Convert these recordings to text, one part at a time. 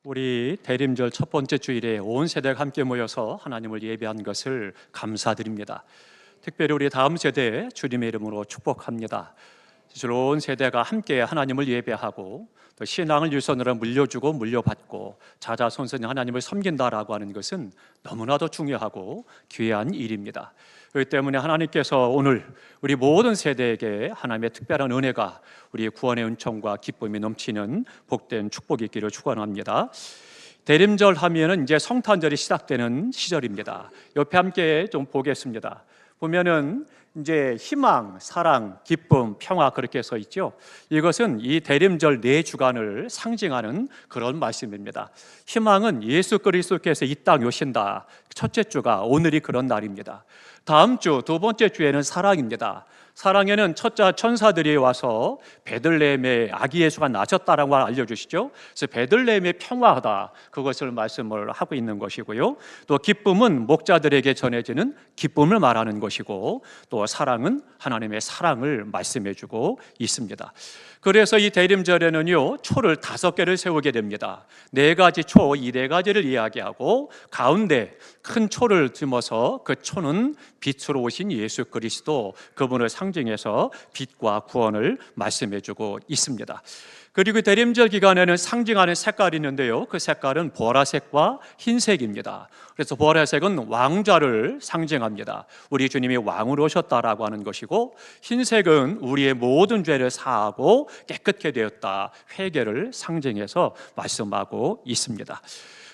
우리 대림절 첫 번째 주일에 온 세대가 함께 모여서 하나님을 예배한 것을 감사드립니다. 특별히 우리 다음 세대에 주님의 이름으로 축복합니다. 온 세대가 함께 하나님을 예배하고 또 신앙을 유선으로 물려주고 물려받고 자자손손이 하나님을 섬긴다라고 하는 것은 너무나도 중요하고 귀한 일입니다. 그렇기 때문에 하나님께서 오늘 우리 모든 세대에게 하나님의 특별한 은혜가 우리의 구원의 은총과 기쁨이 넘치는 복된 축복이 있기를 축원합니다. 대림절 하면은 이제 성탄절이 시작되는 시절입니다. 옆에 함께 좀 보겠습니다. 보면은 이제 희망, 사랑, 기쁨, 평화 그렇게 써 있죠. 이것은 이 대림절 4주간을 상징하는 그런 말씀입니다. 희망은 예수 그리스도께서 이 땅에 오신다. 첫째 주가 오늘이 그런 날입니다. 다음 주 두 번째 주에는 사랑입니다. 사랑에는 첫째 천사들이 와서 베들레헴에 아기 예수가 나셨다라고 알려주시죠. 그래서 베들레헴의 평화하다 그것을 말씀을 하고 있는 것이고요. 또 기쁨은 목자들에게 전해지는 기쁨을 말하는 것이고, 또 사랑은 하나님의 사랑을 말씀해주고 있습니다. 그래서 이 대림절에는요 초를 5개를 세우게 됩니다. 4가지 초, 이 4가지를 이야기하고 가운데 큰 초를 심어서 그 초는 빛으로 오신 예수 그리스도, 그분을 상징해서 빛과 구원을 말씀해주고 있습니다. 그리고 대림절 기간에는 상징하는 색깔이 있는데요, 그 색깔은 보라색과 흰색입니다. 그래서 보라색은 왕좌를 상징합니다. 우리 주님이 왕으로 오셨다라고 하는 것이고, 흰색은 우리의 모든 죄를 사하고 깨끗게 되었다, 회개를 상징해서 말씀하고 있습니다.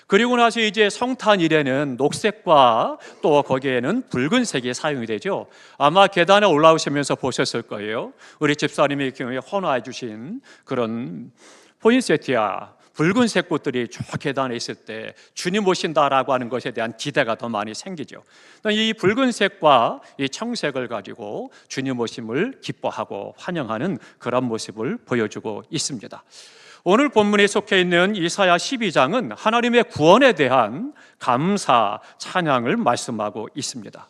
그리고 나서 이제 성탄일에는 녹색과 또 거기에는 붉은색이 사용이 되죠. 아마 계단에 올라오시면서 보셨을 거예요. 우리 집사님이 헌화해 주신 그런 포인세티아 붉은색 꽃들이 저 계단에 있을 때 주님 오신다라고 하는 것에 대한 기대가 더 많이 생기죠. 이 붉은색과 이 청색을 가지고 주님 오심을 기뻐하고 환영하는 그런 모습을 보여주고 있습니다. 오늘 본문에 속해 있는 이사야 12장은 하나님의 구원에 대한 감사, 찬양을 말씀하고 있습니다.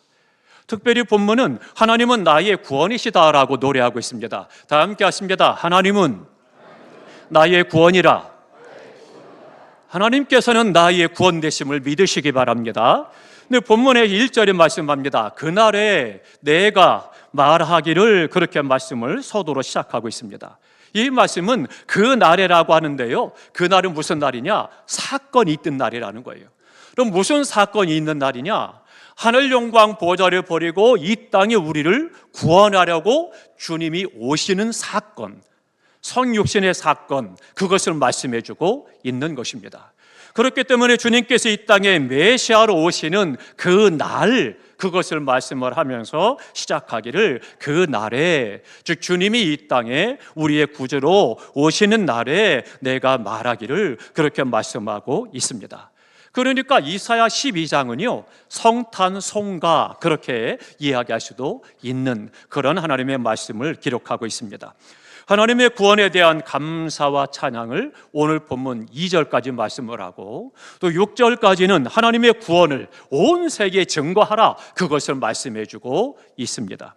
특별히 본문은 하나님은 나의 구원이시다라고 노래하고 있습니다. 다 함께 하십니다. 하나님은 나의 구원이라. 하나님께서는 나의 구원 되심을 믿으시기 바랍니다. 근데 본문의 1절에 말씀합니다. 그날에 내가 말하기를, 그렇게 말씀을 서두로 시작하고 있습니다. 이 말씀은 그 날에라고 하는데요, 그 날은 무슨 날이냐? 사건이 있던 날이라는 거예요. 그럼 무슨 사건이 있는 날이냐? 하늘 영광 보좌를 버리고 이 땅에 우리를 구원하려고 주님이 오시는 사건, 성육신의 사건, 그것을 말씀해주고 있는 것입니다. 그렇기 때문에 주님께서 이 땅에 메시아로 오시는 그 날, 그것을 말씀을 하면서 시작하기를, 그 날에, 즉 주님이 이 땅에 우리의 구주로 오시는 날에 내가 말하기를, 그렇게 말씀하고 있습니다. 그러니까 이사야 12장은요 성탄송가, 그렇게 이야기할 수도 있는 그런 하나님의 말씀을 기록하고 있습니다. 하나님의 구원에 대한 감사와 찬양을 오늘 본문 2절까지 말씀을 하고, 또 6절까지는 하나님의 구원을 온 세계에 증거하라, 그것을 말씀해주고 있습니다.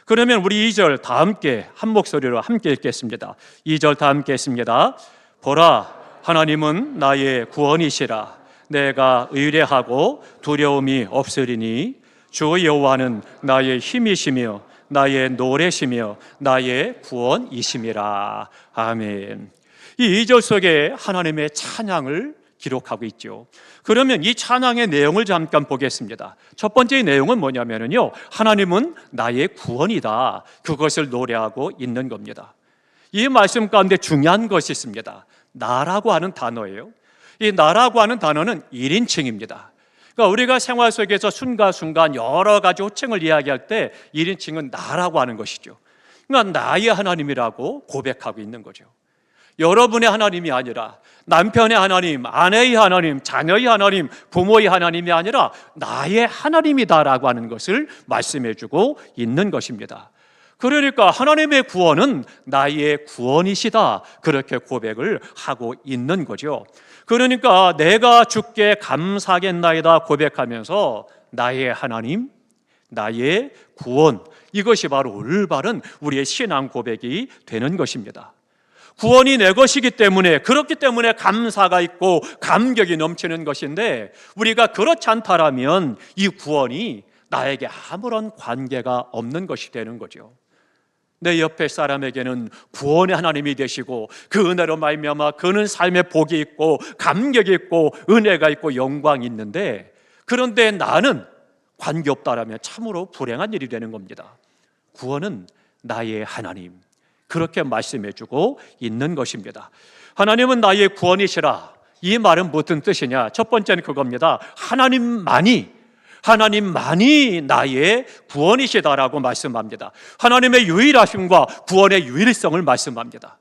그러면 우리 2절 다 함께 한 목소리로 함께 읽겠습니다. 2절 다 함께 했습니다. 보라, 하나님은 나의 구원이시라. 내가 의뢰하고 두려움이 없으리니 주 여호와는 나의 힘이시며 나의 노래시며 나의 구원이심이라. 아멘. 이 2절 속에 하나님의 찬양을 기록하고 있죠. 그러면 이 찬양의 내용을 잠깐 보겠습니다. 첫 번째 내용은 뭐냐면요, 하나님은 나의 구원이다, 그것을 노래하고 있는 겁니다. 이 말씀 가운데 중요한 것이 있습니다. 나라고 하는 단어예요. 이 나라고 하는 단어는 1인칭입니다. 그러니까 우리가 생활 속에서 순간순간 여러 가지 호칭을 이야기할 때 1인칭은 나라고 하는 것이죠. 그러니까 나의 하나님이라고 고백하고 있는 거죠. 여러분의 하나님이 아니라, 남편의 하나님, 아내의 하나님, 자녀의 하나님, 부모의 하나님이 아니라 나의 하나님이다라고 하는 것을 말씀해주고 있는 것입니다. 그러니까 하나님의 구원은 나의 구원이시다, 그렇게 고백을 하고 있는 거죠. 그러니까 내가 주께 감사하겠나이다 고백하면서 나의 하나님, 나의 구원, 이것이 바로 올바른 우리의 신앙 고백이 되는 것입니다. 구원이 내 것이기 때문에, 그렇기 때문에 감사가 있고 감격이 넘치는 것인데, 우리가 그렇지 않다라면 이 구원이 나에게 아무런 관계가 없는 것이 되는 거죠. 내 옆에 사람에게는 구원의 하나님이 되시고 그 은혜로 말미암아 그는 삶에 복이 있고 감격이 있고 은혜가 있고 영광이 있는데, 그런데 나는 관계없다라면 참으로 불행한 일이 되는 겁니다. 구원은 나의 하나님, 그렇게 말씀해주고 있는 것입니다. 하나님은 나의 구원이시라. 이 말은 무슨 뜻이냐? 첫 번째는 그겁니다. 하나님만이 나의 구원이시다라고 말씀합니다. 하나님의 유일하심과 구원의 유일성을 말씀합니다.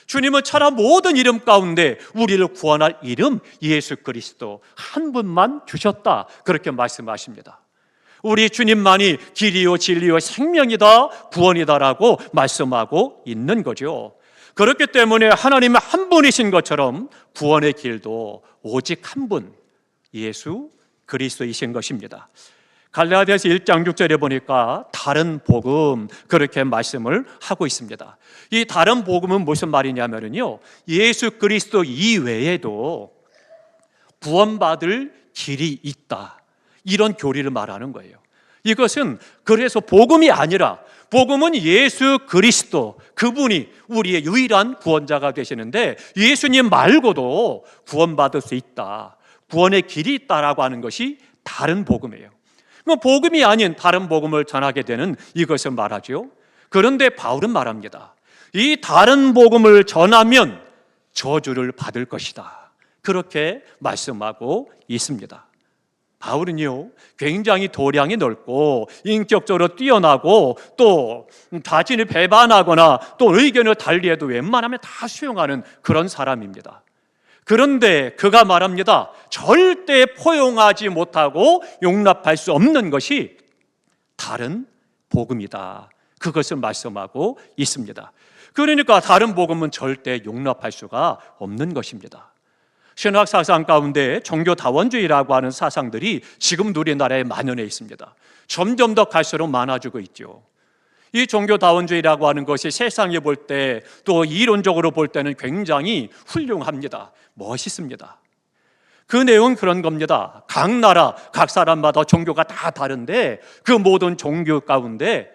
주님은 천하 모든 이름 가운데 우리를 구원할 이름 예수 그리스도 한 분만 주셨다, 그렇게 말씀하십니다. 우리 주님만이 길이요 진리요 생명이다, 구원이다라고 말씀하고 있는 거죠. 그렇기 때문에 하나님은 한 분이신 것처럼 구원의 길도 오직 한 분, 예수 그리스도이신 것입니다. 갈라디아서 1장 6절에 보니까 다른 복음, 그렇게 말씀을 하고 있습니다. 이 다른 복음은 무슨 말이냐면요, 예수 그리스도 이외에도 구원받을 길이 있다, 이런 교리를 말하는 거예요. 이것은 그래서 복음이 아니라, 복음은 예수 그리스도, 그분이 우리의 유일한 구원자가 되시는데 예수님 말고도 구원받을 수 있다, 구원의 길이 있다라고 하는 것이 다른 복음이에요. 복음이 아닌 다른 복음을 전하게 되는 이것을 말하죠. 그런데 바울은 말합니다. 이 다른 복음을 전하면 저주를 받을 것이다, 그렇게 말씀하고 있습니다. 바울은요, 굉장히 도량이 넓고 인격적으로 뛰어나고 또 자신을 배반하거나 또 의견을 달리해도 웬만하면 다 수용하는 그런 사람입니다. 그런데 그가 말합니다. 절대 포용하지 못하고 용납할 수 없는 것이 다른 복음이다, 그것을 말씀하고 있습니다. 그러니까 다른 복음은 절대 용납할 수가 없는 것입니다. 신학 사상 가운데 종교 다원주의라고 하는 사상들이 지금 우리나라에 만연해 있습니다. 점점 더 갈수록 많아지고 있죠. 이 종교 다원주의라고 하는 것이 세상에 볼 때, 또 이론적으로 볼 때는 굉장히 훌륭합니다. 멋있습니다. 그 내용은 그런 겁니다. 각 나라, 각 사람마다 종교가 다 다른데 그 모든 종교 가운데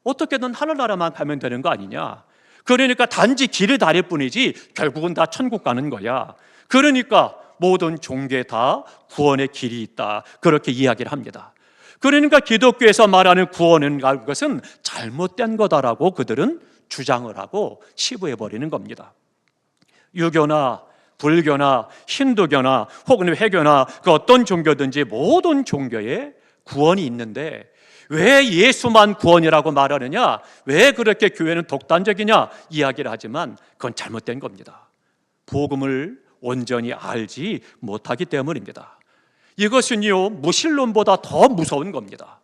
어떻게든 하늘나라만 가면 되는 거 아니냐, 그러니까 단지 길을 다릴 뿐이지 결국은 다 천국 가는 거야. 그러니까 모든 종교에 다 구원의 길이 있다, 그렇게 이야기를 합니다. 그러니까 기독교에서 말하는 구원은 것은 잘못된 거다라고 그들은 주장을 하고 치부해버리는 겁니다. 유교나 불교나 힌두교나 혹은 회교나 그 어떤 종교든지 모든 종교에 구원이 있는데 왜 예수만 구원이라고 말하느냐, 왜 그렇게 교회는 독단적이냐 이야기를 하지만 그건 잘못된 겁니다. 복음을 온전히 알지 못하기 때문입니다. 이것은요, 무신론보다 더 무서운 겁니다.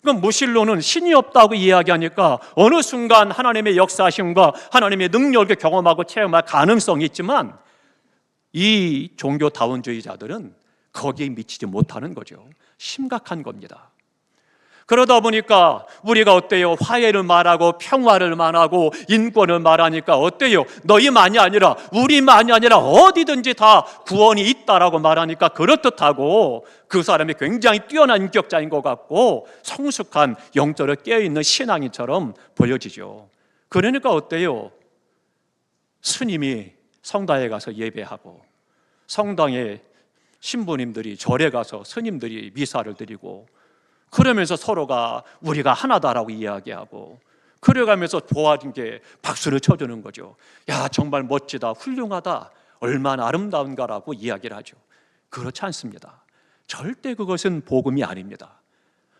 그럼 무신론은 신이 없다고 이야기하니까 어느 순간 하나님의 역사심과 하나님의 능력을 경험하고 체험할 가능성이 있지만 이 종교다원주의자들은 거기에 미치지 못하는 거죠. 심각한 겁니다. 그러다 보니까 우리가 어때요? 화해를 말하고 평화를 말하고 인권을 말하니까 어때요? 너희만이 아니라 우리만이 아니라 어디든지 다 구원이 있다라고 말하니까 그렇듯하고 그 사람이 굉장히 뛰어난 인격자인 것 같고 성숙한 영적으로 깨어있는 신앙인처럼 보여지죠. 그러니까 어때요? 스님이 성당에 가서 예배하고 성당에 신부님들이 절에 가서 스님들이 미사를 드리고 그러면서 서로가 우리가 하나다라고 이야기하고 그래가면서 도와준 게 박수를 쳐주는 거죠. 야, 정말 멋지다, 훌륭하다, 얼마나 아름다운가라고 이야기를 하죠. 그렇지 않습니다. 절대 그것은 복음이 아닙니다.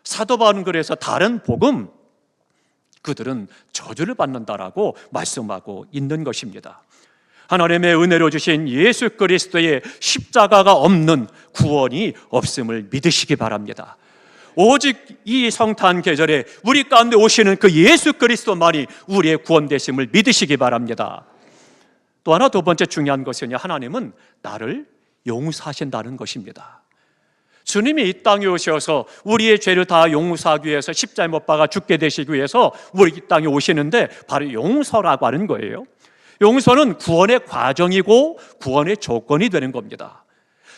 사도 바울은 그래서 다른 복음, 그들은 저주를 받는다라고 말씀하고 있는 것입니다. 하나님의 은혜로 주신 예수 그리스도의 십자가가 없는 구원이 없음을 믿으시기 바랍니다. 오직 이 성탄 계절에 우리 가운데 오시는 그 예수 그리스도만이 우리의 구원 되심을 믿으시기 바랍니다. 또 하나, 두 번째 중요한 것은 하나님은 나를 용서하신다는 것입니다. 주님이 이 땅에 오셔서 우리의 죄를 다 용서하기 위해서 십자가에 못 박아 죽게 되시기 위해서 우리 이 땅에 오시는데 바로 용서라고 하는 거예요. 용서는 구원의 과정이고 구원의 조건이 되는 겁니다.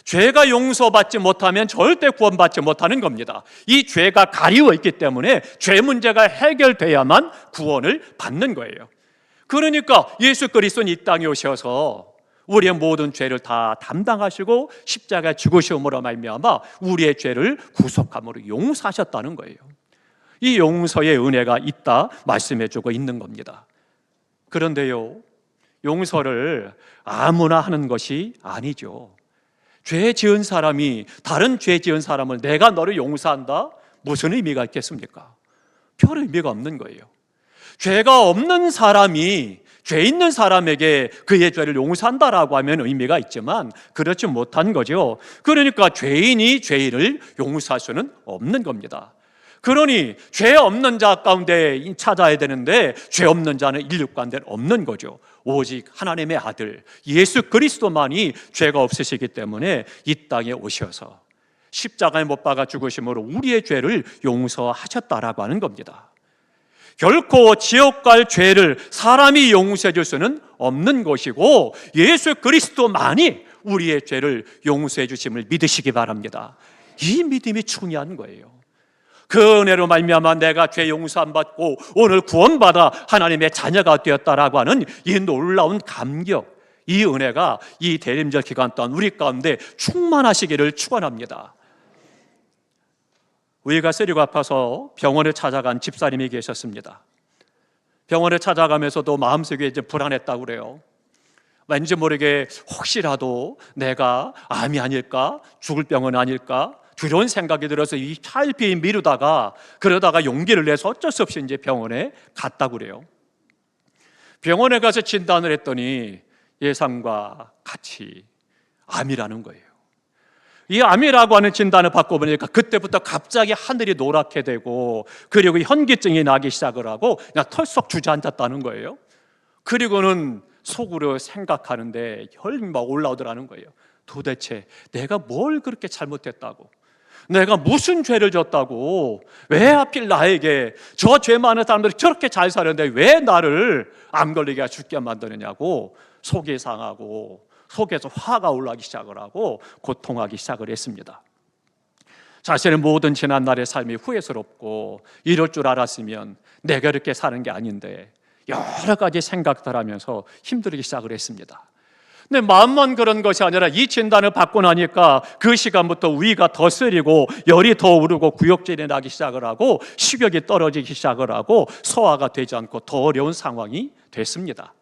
죄가 용서받지 못하면 절대 구원받지 못하는 겁니다. 이 죄가 가리워 있기 때문에 죄 문제가 해결돼야만 구원을 받는 거예요. 그러니까 예수 그리스도는 이 땅에 오셔서 우리의 모든 죄를 다 담당하시고 십자가에 죽으심으로 말미암아 우리의 죄를 구속함으로 용서하셨다는 거예요. 이 용서의 은혜가 있다 말씀해주고 있는 겁니다. 그런데요, 용서를 아무나 하는 것이 아니죠. 죄 지은 사람이 다른 죄 지은 사람을 내가 너를 용서한다? 무슨 의미가 있겠습니까? 별 의미가 없는 거예요. 죄가 없는 사람이 죄 있는 사람에게 그의 죄를 용서한다라고 하면 의미가 있지만 그렇지 못한 거죠. 그러니까 죄인이 죄인을 용서할 수는 없는 겁니다. 그러니 죄 없는 자 가운데 찾아야 되는데 죄 없는 자는 인류 가운데 없는 거죠. 오직 하나님의 아들 예수 그리스도만이 죄가 없으시기 때문에 이 땅에 오셔서 십자가에 못 박아 죽으심으로 우리의 죄를 용서하셨다라고 하는 겁니다. 결코 지옥 갈 죄를 사람이 용서해 줄 수는 없는 것이고 예수 그리스도만이 우리의 죄를 용서해 주심을 믿으시기 바랍니다. 이 믿음이 중요한 거예요. 그 은혜로 말미암아 내가 죄 용서 안 받고 오늘 구원받아 하나님의 자녀가 되었다라고 하는 이 놀라운 감격, 이 은혜가 이 대림절 기간 동안 우리 가운데 충만하시기를 축원합니다. 위가 쓰리고 아파서 병원에 찾아간 집사님이 계셨습니다. 병원에 찾아가면서도 마음속에 이제 불안했다고 그래요. 왠지 모르게 혹시라도 내가 암이 아닐까, 죽을 병은 아닐까 두려운 생각이 들어서 이 차일피일 미루다가 그러다가 용기를 내서 어쩔 수 없이 이제 병원에 갔다고 그래요. 병원에 가서 진단을 했더니 예상과 같이 암이라는 거예요. 이 암이라고 하는 진단을 받고 보니까 그때부터 갑자기 하늘이 노랗게 되고 그리고 현기증이 나기 시작을 하고 그냥 털썩 주저앉았다는 거예요. 그리고는 속으로 생각하는데 혈이 막 올라오더라는 거예요. 도대체 내가 뭘 그렇게 잘못했다고, 내가 무슨 죄를 졌다고, 왜 하필 나에게 저 죄 많은 사람들이 저렇게 잘 사는데 왜 나를 암 걸리게 죽게 만드느냐고 속이 상하고 속에서 화가 올라가기 시작을 하고 고통하기 시작을 했습니다. 자신의 모든 지난날의 삶이 후회스럽고 이럴 줄 알았으면 내가 이렇게 사는 게 아닌데 여러 가지 생각들 하면서 힘들기 시작을 했습니다. 근데 마음만 그런 것이 아니라 이 진단을 받고 나니까 그 시간부터 위가 더 쓰리고 열이 더 오르고 구역질이 나기 시작을 하고 식욕이 떨어지기 시작을 하고 소화가 되지 않고 더 어려운 상황이 됐습니다.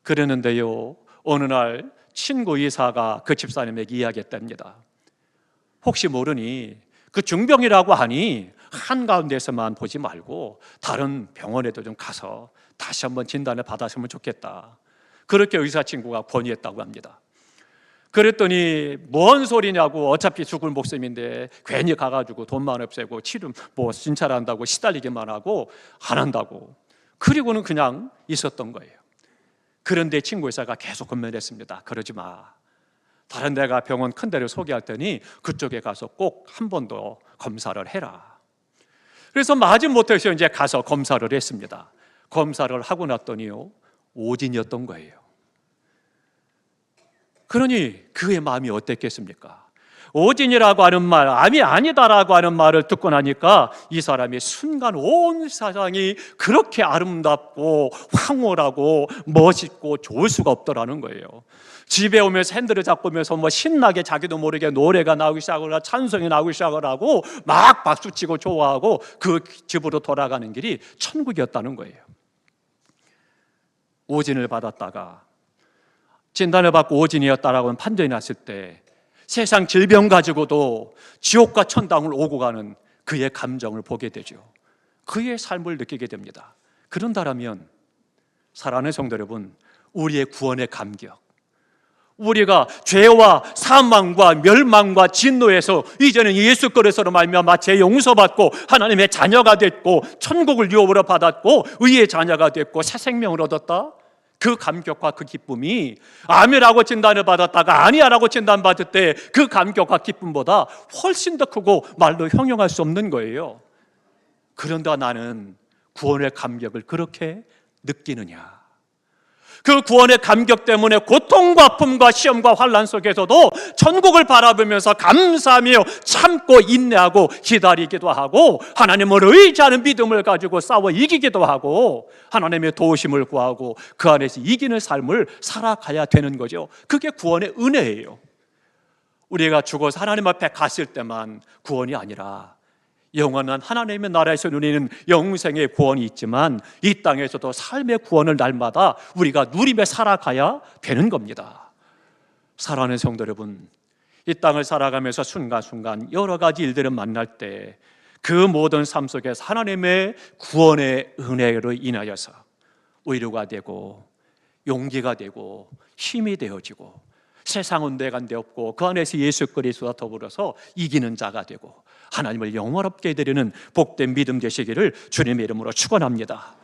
그러는데요, 어느 날 친구 의사가 그 집사님에게 이야기했답니다. 혹시 모르니 그 중병이라고 하니 한가운데서만 보지 말고 다른 병원에도 좀 가서 다시 한번 진단을 받았으면 좋겠다. 그렇게 의사 친구가 권유했다고 합니다. 그랬더니 뭔 소리냐고, 어차피 죽을 목숨인데 괜히 가가지고 돈만 없애고 치료 진찰한다고 시달리기만 하고 안 한다고. 그리고는 그냥 있었던 거예요. 그런데 친구 의사가 계속 권면했습니다. 그러지 마. 다른 데가 병원 큰 데를 소개할 테니 그쪽에 가서 꼭 한 번 더 검사를 해라. 그래서 마지못해서 이제 가서 검사를 했습니다. 검사를 하고 났더니요, 오진이었던 거예요. 그러니 그의 마음이 어땠겠습니까? 오진이라고 하는 말, 암이 아니다라고 하는 말을 듣고 나니까 이 사람이 순간 온 세상이 그렇게 아름답고 황홀하고 멋있고 좋을 수가 없더라는 거예요. 집에 오면서 핸들을 잡고 오면서 신나게 자기도 모르게 노래가 나오기 시작을 하고 찬송이 나오기 시작을 하고 막 박수치고 좋아하고 그 집으로 돌아가는 길이 천국이었다는 거예요. 오진을 받았다가 진단을 받고 오진이었다라고 판정이 났을 때 세상 질병 가지고도 지옥과 천당을 오고 가는 그의 감정을 보게 되죠. 그의 삶을 느끼게 됩니다. 그런다면 사랑하는 성도 여러분, 우리의 구원의 감격, 우리가 죄와 사망과 멸망과 진노에서 이제는 예수 그리스도로 말미암아 죄 용서받고 하나님의 자녀가 됐고 천국을 유업으로 받았고 의의 자녀가 됐고 새 생명을 얻었다. 그 감격과 그 기쁨이 암이라고 진단을 받았다가 아니야라고 진단받을 때 그 감격과 기쁨보다 훨씬 더 크고 말로 형용할 수 없는 거예요. 그런데 나는 구원의 감격을 그렇게 느끼느냐? 그 구원의 감격 때문에 고통과 아픔과 시험과 환난 속에서도 천국을 바라보면서 감사하며 참고 인내하고 기다리기도 하고, 하나님을 의지하는 믿음을 가지고 싸워 이기기도 하고, 하나님의 도우심을 구하고 그 안에서 이기는 삶을 살아가야 되는 거죠. 그게 구원의 은혜예요. 우리가 죽어서 하나님 앞에 갔을 때만 구원이 아니라 영원한 하나님의 나라에서 누리는 영생의 구원이 있지만, 이 땅에서도 삶의 구원을 날마다 우리가 누리며 살아가야 되는 겁니다. 사랑하는 성도 여러분, 이 땅을 살아가면서 순간순간 여러 가지 일들을 만날 때 그 모든 삶 속에서 하나님의 구원의 은혜로 인하여서 위로가 되고 용기가 되고 힘이 되어지고, 세상은 내간데 없고 그 안에서 예수 그리스도와 더불어서 이기는 자가 되고 하나님을 영원롭게 드리는 복된 믿음 되시기를 주님의 이름으로 축원합니다.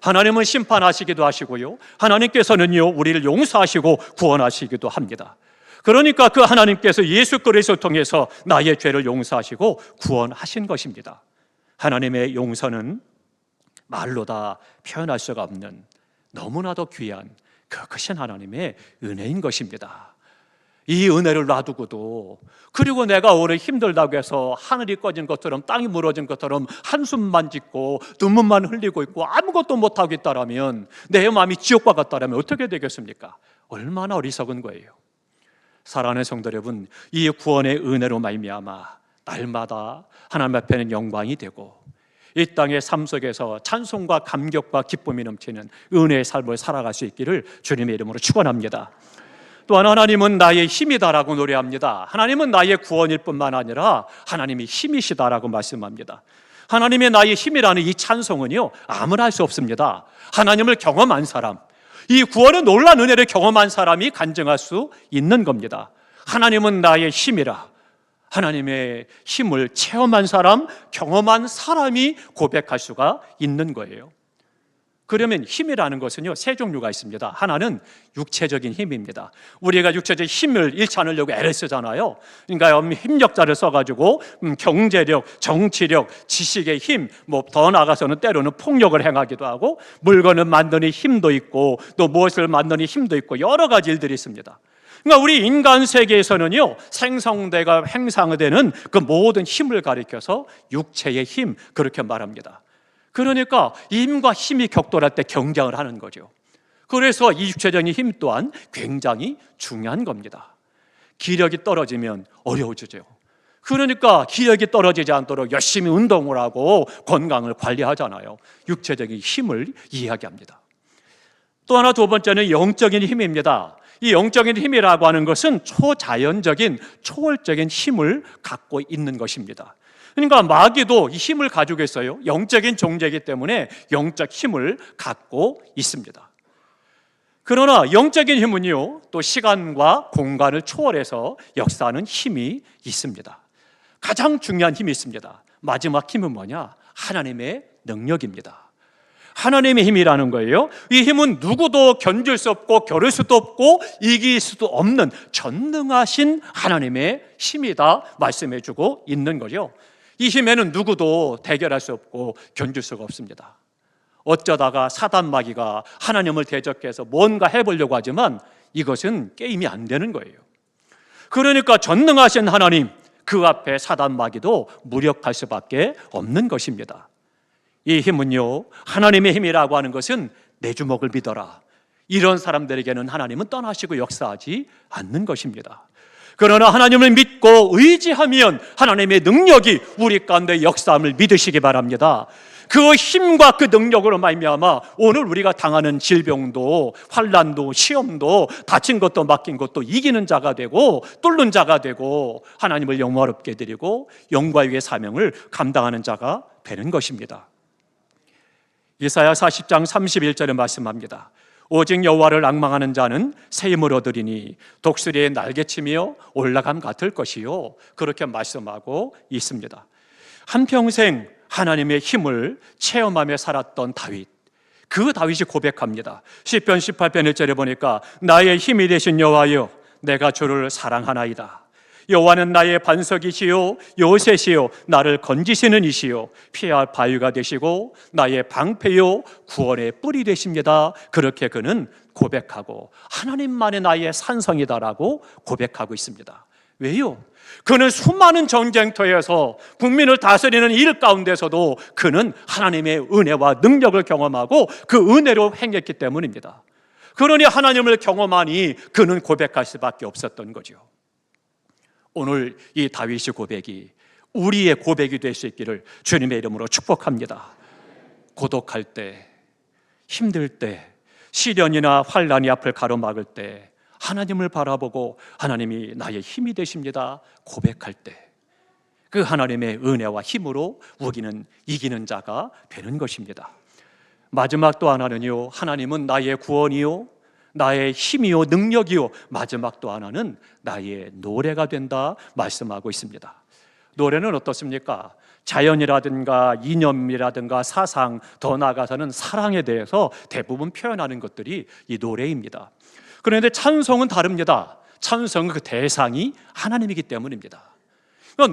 하나님은 심판하시기도 하시고요, 하나님께서는요 우리를 용서하시고 구원하시기도 합니다. 그러니까 그 하나님께서 예수 그리스도를 통해서 나의 죄를 용서하시고 구원하신 것입니다. 하나님의 용서는 말로 다 표현할 수가 없는 너무나도 귀한 그 크신 하나님의 은혜인 것입니다. 이 은혜를 놔두고도, 그리고 내가 오늘 힘들다고 해서 하늘이 꺼진 것처럼 땅이 무너진 것처럼 한숨만 짓고 눈물만 흘리고 있고 아무것도 못하고 있다라면, 내 마음이 지옥과 같다라면 어떻게 되겠습니까? 얼마나 어리석은 거예요. 사랑하는 성도 여러분, 이 구원의 은혜로 말미암아 날마다 하나님 앞에는 영광이 되고 이 땅의 삶 속에서 찬송과 감격과 기쁨이 넘치는 은혜의 삶을 살아갈 수 있기를 주님의 이름으로 축원합니다. 또한 하나님은 나의 힘이다라고 노래합니다. 하나님은 나의 구원일 뿐만 아니라 하나님이 힘이시다라고 말씀합니다. 하나님의 나의 힘이라는 이 찬송은요 아무나 할 수 없습니다. 하나님을 경험한 사람, 이 구원의 놀라운 은혜를 경험한 사람이 간증할 수 있는 겁니다. 하나님은 나의 힘이라, 하나님의 힘을 체험한 사람, 경험한 사람이 고백할 수가 있는 거예요. 그러면 힘이라는 것은요 세 종류가 있습니다. 하나는 육체적인 힘입니다. 우리가 육체적 힘을 잃지 않으려고 애를 쓰잖아요. 그러니까 힘력자를 써가지고 경제력, 정치력, 지식의 힘, 더 나아가서는 때로는 폭력을 행하기도 하고, 물건을 만드는 힘도 있고 또 무엇을 만드는 힘도 있고 여러 가지 일들이 있습니다. 그러니까 우리 인간 세계에서는요 생성되고 행상되는 그 모든 힘을 가리켜서 육체의 힘 그렇게 말합니다. 그러니까 힘과 힘이 격돌할 때 경쟁을 하는 거죠. 그래서 이 육체적인 힘 또한 굉장히 중요한 겁니다. 기력이 떨어지면 어려워지죠. 그러니까 기력이 떨어지지 않도록 열심히 운동을 하고 건강을 관리하잖아요. 육체적인 힘을 이야기합니다. 또 하나, 두 번째는 영적인 힘입니다. 이 영적인 힘이라고 하는 것은 초자연적인 초월적인 힘을 갖고 있는 것입니다. 그러니까 마귀도 이 힘을 가지고 있어요. 영적인 존재이기 때문에 영적 힘을 갖고 있습니다. 그러나 영적인 힘은요 또 시간과 공간을 초월해서 역사하는 힘이 있습니다. 가장 중요한 힘이 있습니다. 마지막 힘은 뭐냐? 하나님의 능력입니다. 하나님의 힘이라는 거예요. 이 힘은 누구도 견딜 수 없고 겨룰 수도 없고 이길 수도 없는 전능하신 하나님의 힘이다 말씀해주고 있는 거죠. 이 힘에는 누구도 대결할 수 없고 견딜 수가 없습니다. 어쩌다가 사단 마귀가 하나님을 대적해서 뭔가 해보려고 하지만 이것은 게임이 안 되는 거예요. 그러니까 전능하신 하나님, 그 앞에 사단 마귀도 무력할 수밖에 없는 것입니다. 이 힘은요 하나님의 힘이라고 하는 것은 내 주먹을 믿어라, 이런 사람들에게는 하나님은 떠나시고 역사하지 않는 것입니다. 그러나 하나님을 믿고 의지하면 하나님의 능력이 우리 가운데 역사함을 믿으시기 바랍니다. 그 힘과 그 능력으로 말미암아 오늘 우리가 당하는 질병도 환난도 시험도 다친 것도 맡긴 것도 이기는 자가 되고 뚫는 자가 되고 하나님을 영화롭게 드리고 영광의 사명을 감당하는 자가 되는 것입니다. 이사야 40장 31절에 말씀합니다. 오직 여호와를 앙망하는 자는 새 힘을 얻으리니 독수리의 날개치며 올라감 같을 것이요, 그렇게 말씀하고 있습니다. 한평생 하나님의 힘을 체험하며 살았던 다윗, 그 다윗이 고백합니다. 시편 18편 1절에 보니까 나의 힘이 되신 여호와여, 내가 주를 사랑하나이다. 여호와는 나의 반석이시요 요새시요 나를 건지시는 이시요 피할 바위가 되시고 나의 방패요 구원의 뿔이 되십니다. 그렇게 그는 고백하고 하나님만이 나의 산성이다라고 고백하고 있습니다. 왜요? 그는 수많은 전쟁터에서 국민을 다스리는 일 가운데서도 그는 하나님의 은혜와 능력을 경험하고 그 은혜로 행했기 때문입니다. 그러니 하나님을 경험하니 그는 고백할 수밖에 없었던 거죠. 오늘 이 다윗의 고백이 우리의 고백이 될 수 있기를 주님의 이름으로 축복합니다. 고독할 때, 힘들 때, 시련이나 환난이 앞을 가로막을 때 하나님을 바라보고 하나님이 나의 힘이 되십니다 고백할 때 그 하나님의 은혜와 힘으로 우리는 이기는 자가 되는 것입니다. 마지막 또 하나는요, 하나님은 나의 구원이요, 나의 힘이요, 능력이요, 마지막 또 하나는 나의 노래가 된다 말씀하고 있습니다. 노래는 어떻습니까? 자연이라든가 이념이라든가 사상, 더 나아가서는 사랑에 대해서 대부분 표현하는 것들이 이 노래입니다. 그런데 찬송은 다릅니다. 찬송은 그 대상이 하나님이기 때문입니다.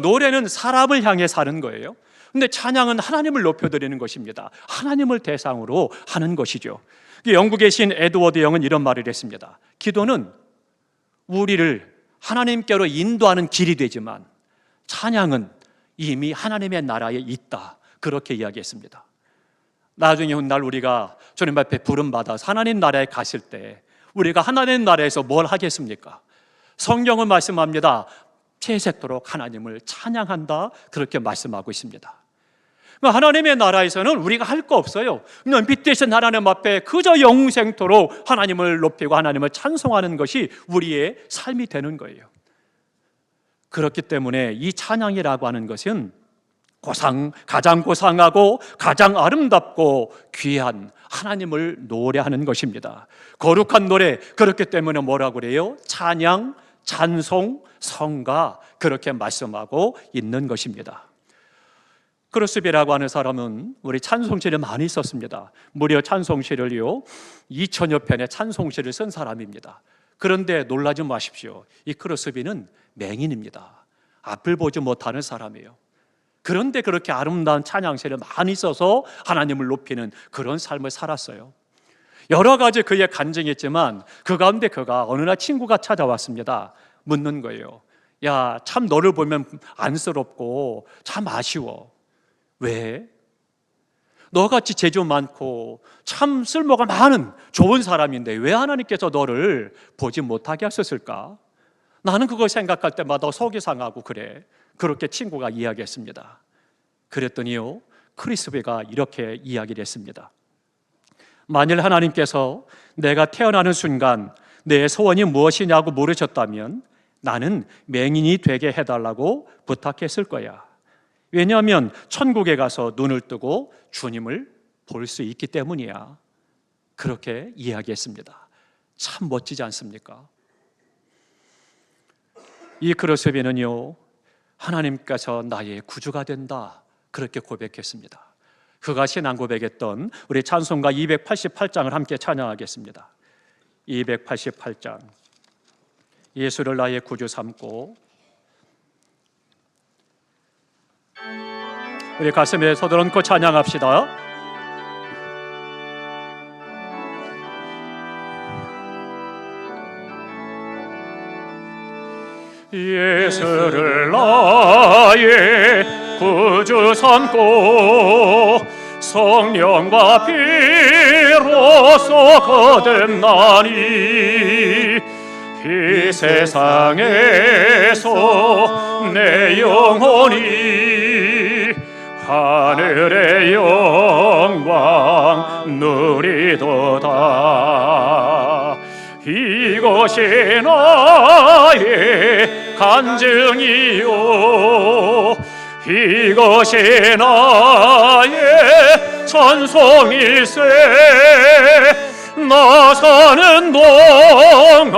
노래는 사람을 향해 사는 거예요. 근데 찬양은 하나님을 높여드리는 것입니다. 하나님을 대상으로 하는 것이죠. 영국의 신 에드워드 영은 이런 말을 했습니다. 기도는 우리를 하나님께로 인도하는 길이 되지만 찬양은 이미 하나님의 나라에 있다, 그렇게 이야기했습니다. 나중에 훗날 우리가 주님 앞에 부름받아서 하나님 나라에 갔을 때 우리가 하나님 나라에서 뭘 하겠습니까? 성경은 말씀합니다. 채색토록 하나님을 찬양한다, 그렇게 말씀하고 있습니다. 하나님의 나라에서는 우리가 할 거 없어요. 그냥 빛 대신 하나님 앞에 그저 영생토록 하나님을 높이고 하나님을 찬송하는 것이 우리의 삶이 되는 거예요. 그렇기 때문에 이 찬양이라고 하는 것은 가장 고상하고 가장 아름답고 귀한 하나님을 노래하는 것입니다. 거룩한 노래, 그렇기 때문에 뭐라고 그래요? 찬양, 찬송, 성가, 그렇게 말씀하고 있는 것입니다. 크루스비라고 하는 사람은 우리 찬송시를 많이 썼습니다. 무려 찬송시를요 2000여 편의 찬송시를 쓴 사람입니다. 그런데 놀라지 마십시오. 이 크루스비는 맹인입니다. 앞을 보지 못하는 사람이에요. 그런데 그렇게 아름다운 찬양시를 많이 써서 하나님을 높이는 그런 삶을 살았어요. 여러 가지 그의 간증이 있지만 그 가운데 그가 어느 날 친구가 찾아왔습니다. 묻는 거예요. 야, 참 너를 보면 안쓰럽고 참 아쉬워. 왜? 너같이 재주 많고 참 쓸모가 많은 좋은 사람인데 왜 하나님께서 너를 보지 못하게 하셨을까? 나는 그걸 생각할 때마다 속이 상하고 그래. 그렇게 친구가 이야기했습니다. 그랬더니요, 크리스비가 이렇게 이야기를 했습니다. 만일 하나님께서 내가 태어나는 순간 내 소원이 무엇이냐고 물으셨다면 나는 맹인이 되게 해달라고 부탁했을 거야. 왜냐하면 천국에 가서 눈을 뜨고 주님을 볼 수 있기 때문이야. 그렇게 이야기했습니다. 참 멋지지 않습니까? 이 크루스비는요, 하나님께서 나의 구주가 된다, 그렇게 고백했습니다. 그가 신앙 고백했던 우리 찬송가 288장을 함께 찬양하겠습니다. 288장, 예수를 나의 구주 삼고, 우리 가슴에 손을 얹고 찬양합시다. 예수를 나의 구주 삼고 성령과 피로써 거듭나니 이 세상에서 내 영혼이 하늘의 영광 누리도다. 이것이 나의 간증이요, 이것이 나의 찬송일세. 나 사는 동안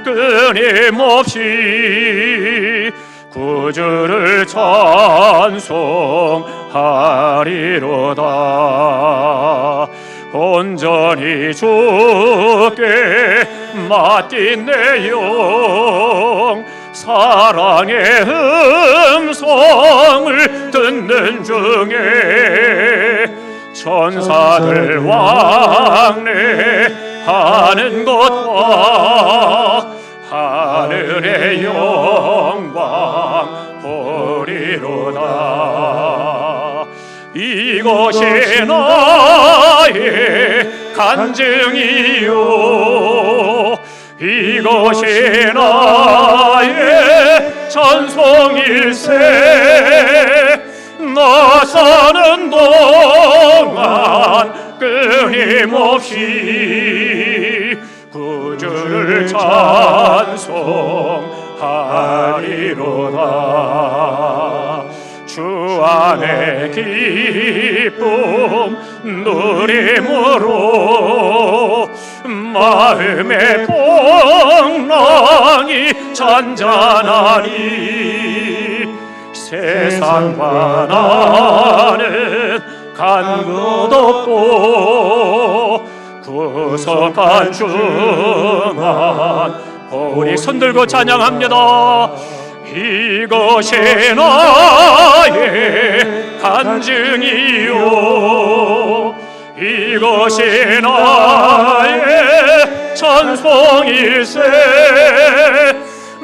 끊임없이 구주를 찬송하리로다. 온전히 주께 맡긴 내 영, 사랑의 음성을 듣는 중에 천사들 왕래 하는 것과 하늘의 영광 보리로다. 이것이 나의 간증이요, 이것이 나의 찬송일세. 나 사는 동안 끊임없이 구주를 찬송하리로다. 주 안에 기쁨 누림으로 마음의 풍랑이 잔잔하니 세상과 나는 간구 없고 구속한 주만 우리 손들고 찬양합니다. 이것이 나의 간증이요, 이것이 나의 찬송일세.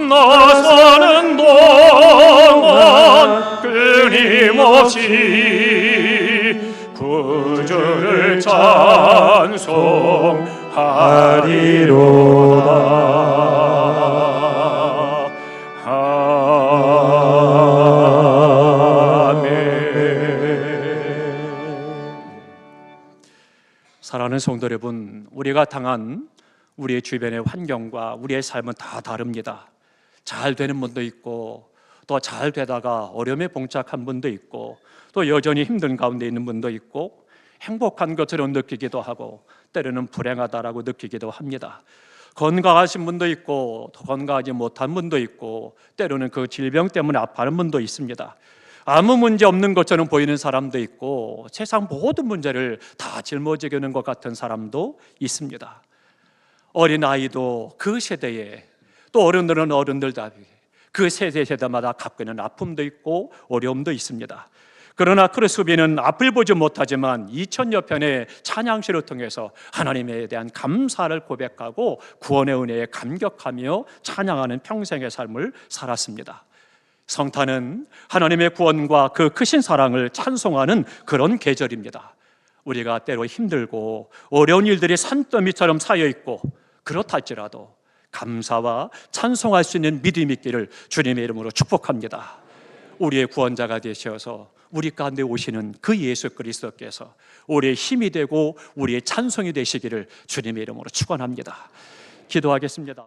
나 사는 동안 끊임없이 구주를 찬송하리로다. 사랑하는 성도 여러분, 우리가 당한 우리의 주변의 환경과 우리의 삶은 다 다릅니다. 잘 되는 분도 있고, 또 잘 되다가 어려움에 봉착한 분도 있고, 또 여전히 힘든 가운데 있는 분도 있고, 행복한 것처럼 느끼기도 하고, 때로는 불행하다라고 느끼기도 합니다. 건강하신 분도 있고, 더 건강하지 못한 분도 있고, 때로는 그 질병 때문에 아파하는 분도 있습니다. 아무 문제 없는 것처럼 보이는 사람도 있고, 세상 모든 문제를 다 짊어지는 것 같은 사람도 있습니다. 어린아이도 그 세대에, 또 어른들은 어른들다 그 세대마다 갖고 있는 아픔도 있고 어려움도 있습니다. 그러나 크리스비는 앞을 보지 못하지만 2000여 편의 찬양시를 통해서 하나님에 대한 감사를 고백하고 구원의 은혜에 감격하며 찬양하는 평생의 삶을 살았습니다. 성탄은 하나님의 구원과 그 크신 사랑을 찬송하는 그런 계절입니다. 우리가 때로 힘들고 어려운 일들이 산더미처럼 쌓여있고 그렇다 할지라도 감사와 찬송할 수 있는 믿음이 있기를 주님의 이름으로 축복합니다. 우리의 구원자가 되셔서 우리 가운데 오시는 그 예수 그리스도께서 우리의 힘이 되고 우리의 찬송이 되시기를 주님의 이름으로 축원합니다. 기도하겠습니다.